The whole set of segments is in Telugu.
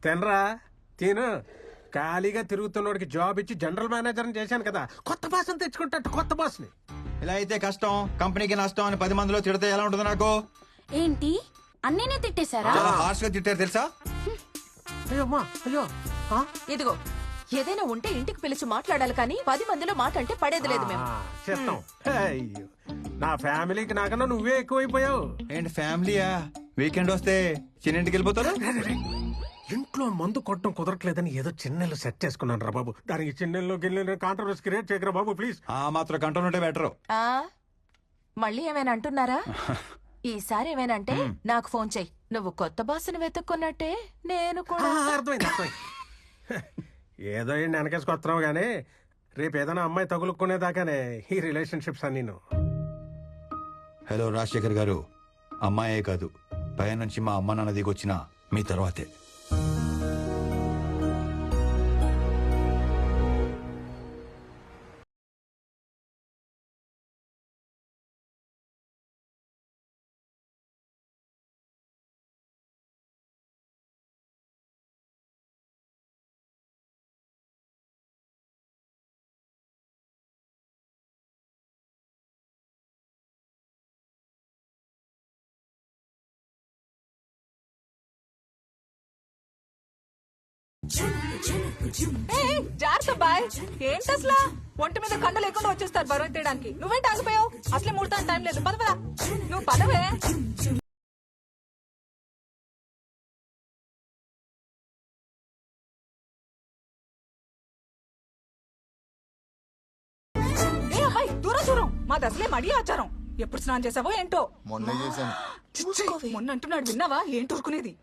తినరా తిను. ఖాళీగా తిరుగుతున్నోడికి జాబ్ ఇచ్చి జనరల్ మేనేజర్ చేశాను కదా, కొత్త బాస్ని తెచ్చుకుంటా కొత్త బాస్ని. ఇలా అయితే కష్టం, కంపెనీకి నష్టం అని 10 మందిలో తిడితే ఎలా ఉంటుంది నాకు? ఏంటి అన్నీనే తిట్టేశారా? చాలా హార్ష్ గా తిట్టారు తెలుసా? అయ్యోమ్మా అయ్యో. ఇదిగో ఏదైనా ఉంటే ఇంటికి పిలిచి మాట్లాడాలి కానీ 10 మందిలో మాట అంటే పడేది లేదు మేము. చేస్తాం. అయ్యో నా ఫ్యామిలీకి నాకన్నా నువ్వే ఎక్కువైపోయావు. ఏంటి ఫ్యామిలీయా? వీకెండ్ వస్తే చిన్నింటికి వెళ్ళిపోతారు? ఇంట్లో మందు కొట్టడం కుదరట్లేదని ఏదో చిన్నెళ్ళు సెట్ చేసుకున్నాను రా బాబు. దానికి చిన్నెల్లో గిన్నెలు కాంట్రవర్సీ క్రియేట్ చేయకరా బాబు ప్లీజ్. ఆ మాత్రం కంట్రోల్ ఉంటే బెటర్. ఆ మళ్ళీ ఏమైనా అంటున్నారా? ఈసారి ఏమైనా అంటే నాకు ఫోన్ చెయ్యి. నువ్వు కొత్త బాసుని వెతుక్కున్నట్టే నేను కూడా. అర్థమైంది అర్థమైంది. ఏదో ఏంటి వెనకేసుకొస్తున్నావు గానీ రేపు ఏదైనా అమ్మాయి తగులుకునేదాకానే ఈ రిలేషన్షిప్స్ అన్ని. హలో రాజశేఖర్ గారు, అమ్మాయే కాదు పై నుంచి మా అమ్మ నాన్న దిగొచ్చిన మీ తర్వాతే. జాగ్రత్త బాయ్. ఏంటి అసలు ఒంటి మీద కండ లేకుండా వచ్చేస్తారు బరువు తీయడానికి. నువ్వేంటి ఆగిపోయావు? అసలే ముడతాను టైం లేదు. పదవా నువ్వు పదవే. ఏ అమ్మాయి దూరం దూరం. మాది అసలే మడి ఆచారం. ఎప్పుడు స్నానం చేసావో ఏంటో. మొన్న అంటున్నాడు విన్నావా? ఏంటి ఊరుకునేది?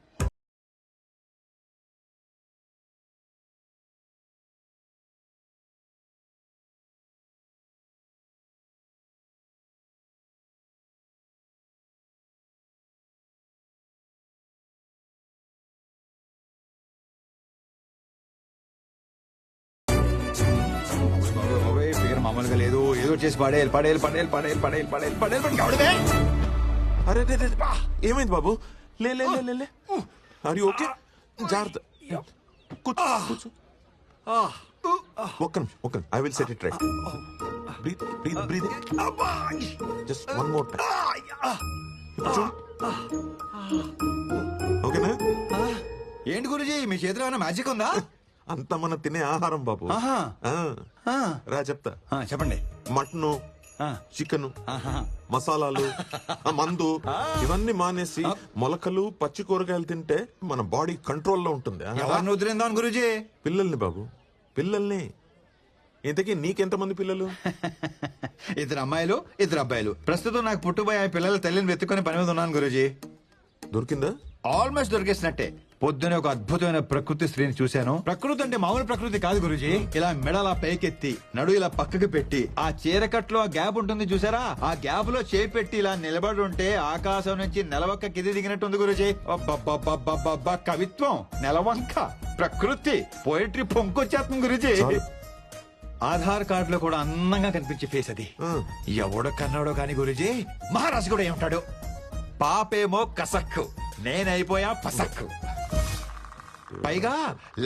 మామూలుగా లేదు, ఏదో చేసి పడేయాలి పడేయాలి పడేయాలి పడేయాలి పడేయాలి పడేయాలి పడేయాలి కావడమే. అరే ఏమైంది బాబు? లే లే లే లే. Are you okay? జాగ్రత్త. కూర్చో కూర్చో. ఒక్క నిమిషం. I will set it right. Breathe breathe breathe. Just one more time. ఓకేనా? ఏంటి గురుజీ మీ చేతిలో ఏమైనా మ్యాజిక్ ఉందా? అంత మన తినే ఆహారం బాబు. రా చెప్తా. చెప్పండి. మటను, చికెన్, మసాలాలు, మందు ఇవన్నీ మానేసి మొలకలు పచ్చి కూరగాయలు తింటే మన బాడీ కంట్రోల్లో ఉంటుంది. ఎవరిని వదిలిందాం గురుజీ? పిల్లల్ని బాబు, పిల్లల్ని. ఇంతకీ నీకెంతమంది పిల్లలు? 2 అమ్మాయిలు 2 అబ్బాయిలు. ప్రస్తుతం నాకు పుట్టుబోయే పిల్లల తల్లిని వెతుక్కునే పని మీద ఉన్నాను గురుజీ. దొరికిందా? ఆల్మోస్ట్ దొరికేసినట్టే. పొద్దునే ఒక అద్భుతమైన ప్రకృతి స్త్రీని చూశాను. ప్రకృతి అంటే మామూలు ప్రకృతి కాదు గురుజీ. ఇలా మెడలా పైకెత్తి నడు ఇలా పక్కకి పెట్టి ఆ చీరకట్లో ఆ గ్యాప్ ఉంటుంది చూసారా, ఆ గ్యాప్ లో చేపెట్టి ఇలా నిలబడి ఉంటే ఆకాశం నుంచి నెలవంక కింది దిగినట్టుంది గురుజీ. కవిత్వం, నెలవంక, ప్రకృతి, పోయిటరీ పొంకొచ్చేస్తుంది గురుజీ. ఆధార్ కార్డు లో కూడా అందంగా కనిపించే ఫేస్ అది. ఎవడో కన్నాడో కాని గురుజీ, మహారాజు కూడా ఏమంటాడు? పాపేమో కసక్కు, నేనైపోయా పసక్కు. పైగా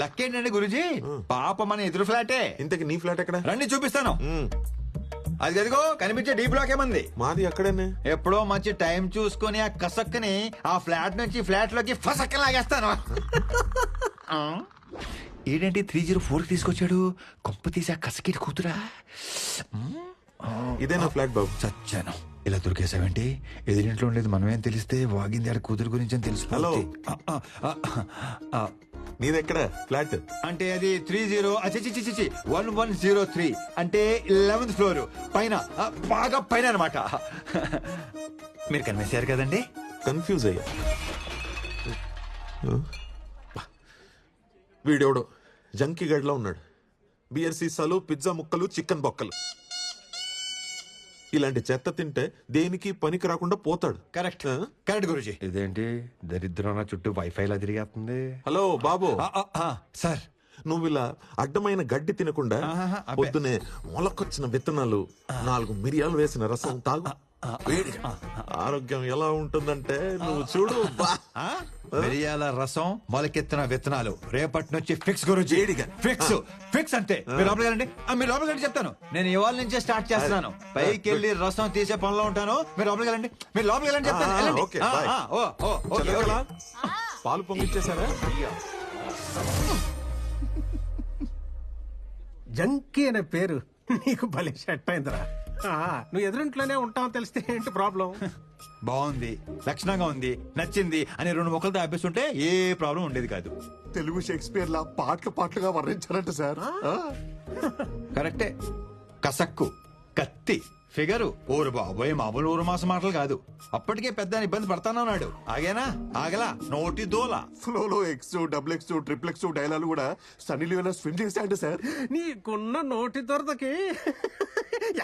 లక్కేంటండి గురుజీ, పాప మన ఎదురు ఫ్లాటే. ఇంతకి నీ ఫ్లాట్ ఎక్కడ? రండి చూపిస్తాను. అది అదిగో కనిపించే డీ బ్లాక్ ఏమంది. మాది అక్కడనే. ఎప్పుడో మంచి టైం చూసుకుని ఆ కసక్కుని ఆ ఫ్లాట్ నుంచి ఫ్లాట్ లోకి ఫసక్క లాగేస్తాను. ఏంటంటే 304 తీసుకొచ్చాడు. కొంప తీసి ఆ కసకిటి కూతురా. ఇదే నా ఫ్లాట్ బాబు. చచ్చాను. ఇలా దొరికేసావేంటి? ఎదురింట్లో ఉండేది మనమేం తెలిస్తే వాగింది ఆడ కూతురు గురించి అని తెలుసు. హలో, నీదెక్కడ ఫ్లాట్? అంటే అది 1103 అంటే 11th ఫ్లోర్ పైన, బాగా పైన అనమాట. మీరు కనిపించారు కదండి. కన్ఫ్యూజ్ అయ్యా. వీడెవడో జంకీ గడ్లో ఉన్నాడు. బియర్ సీసాలు, పిజ్జా ముక్కలు, చికెన్ బొక్కలు. ఇలాంటి చెత్త తింటే దేనికి పనికి రాకుండా పోతాడు. Correct correct Guruji. ఇదేంటి దరిద్రం చుట్టూ వైఫైలా తిరిగేస్తుంది. హలో బాబు. సార్, నువ్వు ఇలా అడ్డమైన గడ్డి తినకుండా పొద్దునే మొలకొచ్చిన విత్తనాలు, 4 మిరియాలు వేసిన రసం తాగు. వేడిగా ఆరోగ్యం ఎలా ఉంటుందంటే నువ్వు చూడు బా. ఆ? మిరియాల రసం మొలకెత్తిన విత్తనాలు రేపటి నుంచి ఫిక్స్ గురించి ఫిక్స్ ఫిక్స్ అంతే మీరు లోపలికి వెళ్ళండి మీరు లోపలికి వెళ్ళి చెప్తాను నేను ఇవాళ నుంచే స్టార్ట్ చేస్తున్నాను పైకి వెళ్ళి రసం తీసే పనిలో ఉంటాను మీరు లోపలికి వెళ్ళండి మీరు లోపలికి వెళ్ళండి చెప్తాను వెళ్ళండి. ఓకే, ఆ, బాయ్. ఆ, ఓ, ఓ, ఓకే, చంద్రకళ, ఓకే. పాలు పొంగిచ్చేసారా? జంకీ అనే పేరు నీకు భలే సెట్ అయిందిరా. నువ్వు ఎదురింట్లోనే ఉంటావు తెలిస్తే ఏంటి ప్రాబ్లం? బాగుంది లక్షణంగా ఉంది నచ్చింది అని 2 మొక్కలతో ఆపేస్తుంటే ఏ ప్రాబ్లం ఉండేది కాదు. తెలుగు షేక్స్పియర్ లా పాటలుగా వర్ణించారంట సార్. కరెక్టే కసక్కు కత్తి ఫిగరు ఊరు బాబోయ్ మామూలు ఊరు మాస మాటలు కాదు. అప్పటికే పెద్ద ఇబ్బంది పడతానన్నాడు ఆగేనా ఆగలా నోటి దోల ఫ్లోలో X double X triple X dialogue కూడా సన్నీ లియోనా స్విమ్ చేశాయంట సార్. నీకున్న నోటి దొరదకి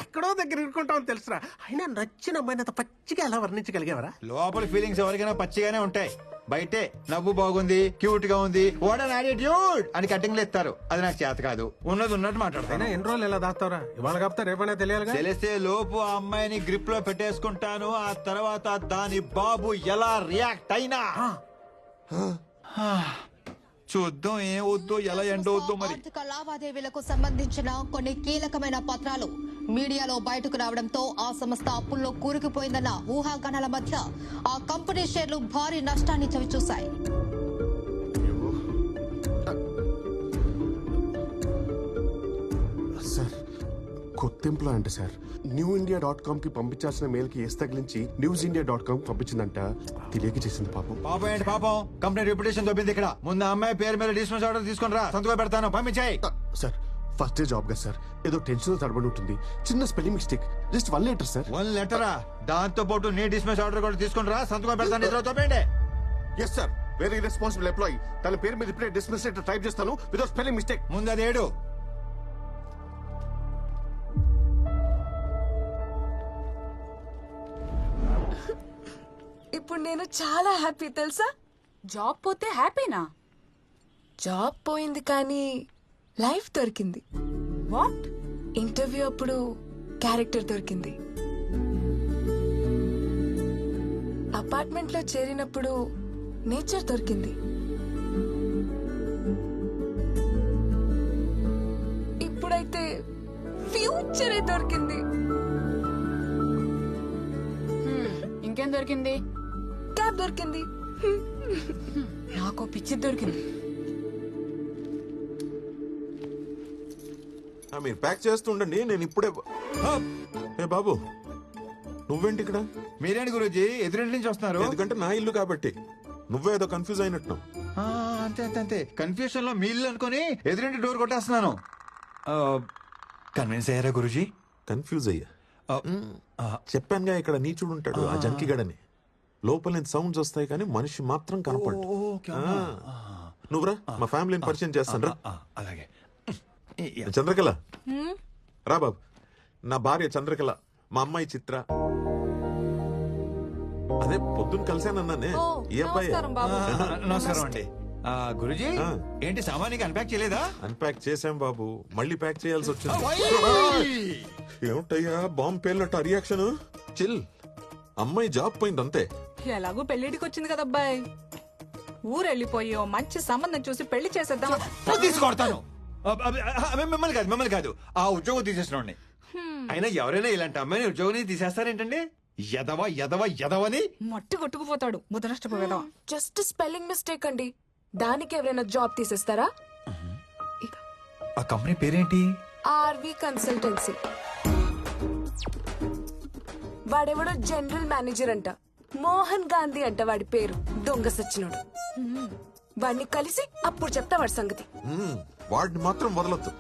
ఎక్కడో దగ్గర ఇరుకుంటావు తెలుసురా. అయినా నచ్చిన అమ్మాయిని అంత పచ్చిగా ఎలా వర్ణించగలిగేవరా? లోపల ఫీలింగ్స్ ఎవరికైనా పచ్చిగానే ఉంటాయి బయటే నవ్వు బాగుంది క్యూట్ గా ఉంది వాట్ అన్ యాటిట్యూడ్ అని కటింగ్లు ఎత్తారు. అది నాకు చేత కాదు ఉన్నది ఉన్నట్టు అయినా మాట్లాడతాను. ఎన్ని రోజులు ఎలా దాస్తావురా? ఇవాళ కాపుతా రేపైనా తెలియాలిగా. తెలిస్తే లోపు ఆ అమ్మాయిని గ్రిప్ లో పెట్టేసుకుంటాను. ఆ తర్వాత దాని బాబు ఎలా రియాక్ట్ అయినా చూద్దాం ఏమవుద్దో ఎలా ఎండవుద్దో మరి. ఆర్థిక లావాదేవీలకు సంబంధించిన కొన్ని కీలకమైన పత్రాలు మీడియాలో బయటకు రావడంతో ఆ సంస్థ అప్పుల్లో కూరుకుపోయిందన్న ఊహాగానాల మధ్య ఆ కంపెనీ షేర్లు భారీ నష్టాన్ని చవిచూశాయి. సార్ కొత్త ఎంప్లాయ్ అంట సార్. newindia.com కి పంపించాల్సిన మెయిల్ కి ఏస్ తగిలించి newsindia.com కి పంపించిందంట. తెలియక చేసింది పాపం. పాపం ఏంటి పాపం కంపెనీ రెప్యుటేషన్ దొబ్బింది ఇక్కడ. ముందు ఆ అమ్మాయి పేరు మీద డిస్మిస్ ఆర్డర్ తీసుకుని రా సంతకం పెడతాను పంపించాయి. సార్ ఫస్ట్ డే జాబ్ గా సార్. ఏదో టెన్షన్ తడబడి ఉంటుంది. చిన్న spelling mistake. Just 1 letter sir. 1 లెటరా దాంతో పాటు నీ డిస్మిస్ ఆర్డర్ కూడా తీసుకుని రా సంతకం పెడతాను ఇద్దరు తోపేయండి. Yes sir. Very responsible employee. తన పేరు మీద ఇప్పుడే డిస్మిస్ లెటర్ టైప్ చేస్తాను వితౌట్ స్పెల్లింగ్ మిస్టేక్. ముందు అది ఏడు. ఇప్పుడు నేను చాలా హ్యాపీ తెలుసా. జాబ్ పోతే హ్యాపీనా? జాబ్ పోయింది కానీ లైఫ్ దొరికింది. వాట్? ఇంటర్వ్యూ అప్పుడు క్యారెక్టర్ దొరికింది. అపార్ట్మెంట్ లో చేరినప్పుడు నేచర్ దొరికింది. ఇప్పుడైతే ఫ్యూచరే దొరికింది. ఇంకేం దొరికింది? క్యాబ్ దొరికింది. నాకు పిచ్చి దొరికింది. మీరు ప్యాక్ చేస్తుండండి నేను ఇప్పుడే ఏ బాబు నువ్వేంటి ఇక్కడ? మీరేంటి గురూజీ ఎదురింటి నుంచి వస్తున్నారు? ఎందుకంటే నా ఇల్లు కాబట్టి నువ్వేదో కన్ఫ్యూజ్ అయినట్టు. ఆ, అంతే అంతే అంతే కన్ఫ్యూషన్ లో మీ ఇల్లు అనుకుని ఎదురింటి డోర్ కొట్టేస్తున్నాను. కన్విన్స్ అయ్యారా గురూజీ? కన్ఫ్యూజ్ అయ్యా. చెప్పానుగా ఇక్కడ నీచుడు ఉంటాడు ఆ జంకిగడని. లోపల నుంచి సౌండ్స్ వస్తాయి కానీ మనిషి మాత్రం కనపడు. నువ్వురా మా ఫ్యామిలీని పరిచయం చేస్తాను రా. అలాగే చంద్రకళ రా బాబు. నా భార్య చంద్రకళ, మా అమ్మాయి చిత్ర. అదే పొద్దున్న కలిసానన్నానే ఈ అబ్బాయి. నమస్కారం బాబు. నమస్కారం అండి. గురూజీ ఆ. ఏంటి సామాన్యంగా అన్పాక్ చేయలేదా? అన్పాక్ చేసాం బాబు, మళ్ళీ ప్యాక్ చేయాల్సి వచ్చింది. ఏమిటయ్యా బాంబు పేర్లట రియాక్షన్? చిల్. అమ్మాయి జాబ్ పోయింది అంతే. ఎలాగో పెళ్లిడికి వచ్చింది కదా అబ్బాయి. ఊరెళ్ళిపోయి ఓ మంచి సంబంధం చూసి పెళ్లి చేసేద్దాం. తీసుకొడతాను. మిమ్మల్ని కాదు ఆ ఉద్యోగం తీసేసిన అయినా ఎవరైనా ఇలాంటి అమ్మాయిని ఉద్యోగం తీసేస్తారేంటండి? ఎదవ ఎదవ ఎదవని మట్టి కొట్టుకుపోతాడు ముదనష్టపోయేదా. జస్ట్ స్పెల్లింగ్ మిస్టేక్ అండి, దానికి ఎవరైనా జాబ్ తీసేస్తారా? ఆ కంపెనీ పేరేంటి? RV consultancy. వాడెవడో జనరల్ మేనేజర్ అంట. మోహన్ గాంధీ అంట వాడి పేరు. దొంగ సచ్చినోడు. వాడిని కలిసి అప్పుడు చెప్తా వాడి సంగతి. వాడిని మాత్రం వదలొద్దు.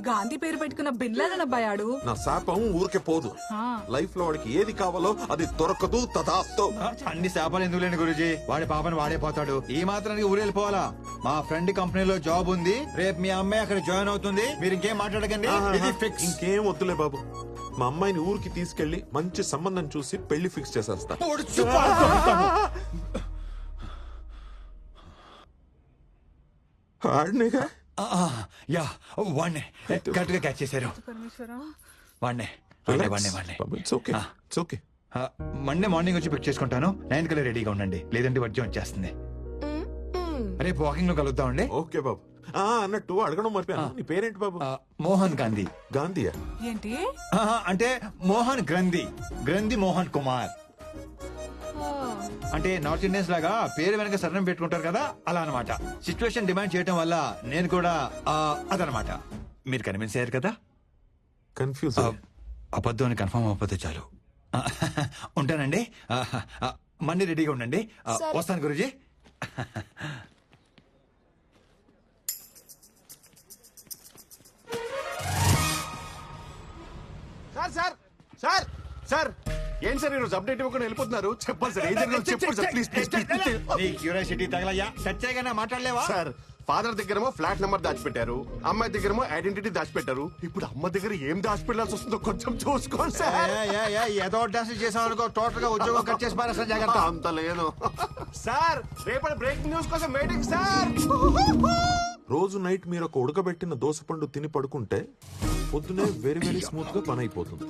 గాంధీ పేరు పెట్టుకున్న బిన్లాదన్ అబ్బాయాడు. నా శాపం ఊరికే పోదు. లైఫ్ లో వాడికి ఏది కావాలో అది దొరకదు. తదాస్తు. అన్ని శాపాలు ఎందుకు లేండి గురూజీ, వాడి పాపని వాడే పోతాడు. ఈ మాత్రానికి ఊరెళ్ళిపోవాలా? మా ఫ్రెండ్ కంపెనీలో జాబ్ ఉంది, రేపు మీ అమ్మాయి అక్కడ జాయిన్ అవుతుంది. మీరు ఇంకేం మాట్లాడకండి, ఇది ఫిక్స్. ఇంకేం వద్దులే బాబు. మా అమ్మాయిని ఊరికి తీసుకెళ్లి మంచి సంబంధం చూసి పెళ్లి ఫిక్స్ చేసేస్తా. యా వాణ్ణే కరెక్ట్ గా క్యాచ్ చేశారు. వాణ్ణే it's okay it's okay. Monday morning వచ్చి పిక్ చేసుకుంటాను. 9 కల్లా రెడీగా ఉండండి, లేదంటే వర్జం వచ్చేస్తుంది. రేపు వాకింగ్ లో కలుద్దామండి. ఓకే బాబు. అన్నట్టు అడగడం మర్చిపోయాను, నీ పేరేంటి బాబు? మోహన్ గాంధీ. గాంధీయా? ఏంటి? అంటే మోహన్ గ్రంథి, గ్రంథి మోహన్ కుమార్. అంటే నార్త్ ఇండియన్స్ లాగా పేరు వెనక సరణం పెట్టుకుంటారు కదా, అలా అన్నమాట. సిచ్యువేషన్ డిమాండ్ చేయడం వల్ల నేను కూడా అదనమాట. మీరు కన్విన్స్ అయ్యారు కదా? కన్ఫ్యూజ్. అబద్ధం అని కన్ఫర్మ్ అవ్వకపోతే చాలు. ఉంటానండి. మండే రెడీగా ఉండండి. వస్తాను గురూజీ. సార్ సార్ సార్ సార్ ఏంటి సార్ ఈరోజు అప్డేట్ ఇవ్వకుండా వెళ్ళిపోతున్నారు? చెప్పండి సార్, ఏం జరిగిందో చెప్పండి సార్, ప్లీజ్ ప్లీజ్ ప్లీజ్. నీ క్యూరియాసిటీ తగలయ్యా, సత్యాగానే మాట్లాడలేవా? సార్ ఫాదర్ దగ్గరేమో ఫ్లాట్ నెంబర్ దాచిపెట్టారు, అమ్మాయి దగ్గరేమో ఐడెంటిటీ దాచిపెట్టారు. ఇప్పుడు అమ్మ దగ్గర ఏం దాచిపెట్టాల్సి వస్తుందో కొంచెం చూసుకోండి సార్. ఏదో డాన్స్ చేసాం అనుకో, టోటల్ గా ఉద్యోగం కట్ చేసి పారేస్తా, జాగ్రత్త. అంత లేదు సార్. రేపటి బ్రేకింగ్ న్యూస్ కోసం వెయిటింగ్ సార్. రోజు నైట్ మీరు ఒక ఉడకబెట్టిన దోసపండు తిని పడుకుంటే పొద్దునే వెరీ వెరీ స్మూత్ గా పని అయిపోతుంది.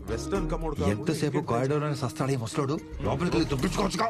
వెస్టర్న్ కమోడ్ ఎంతసేపు కారిడోర్ అని సస్తాడు ఈ ముసలోడు, లోపలికి వెళ్ళి దుబ్బించుకోవచ్చుగా.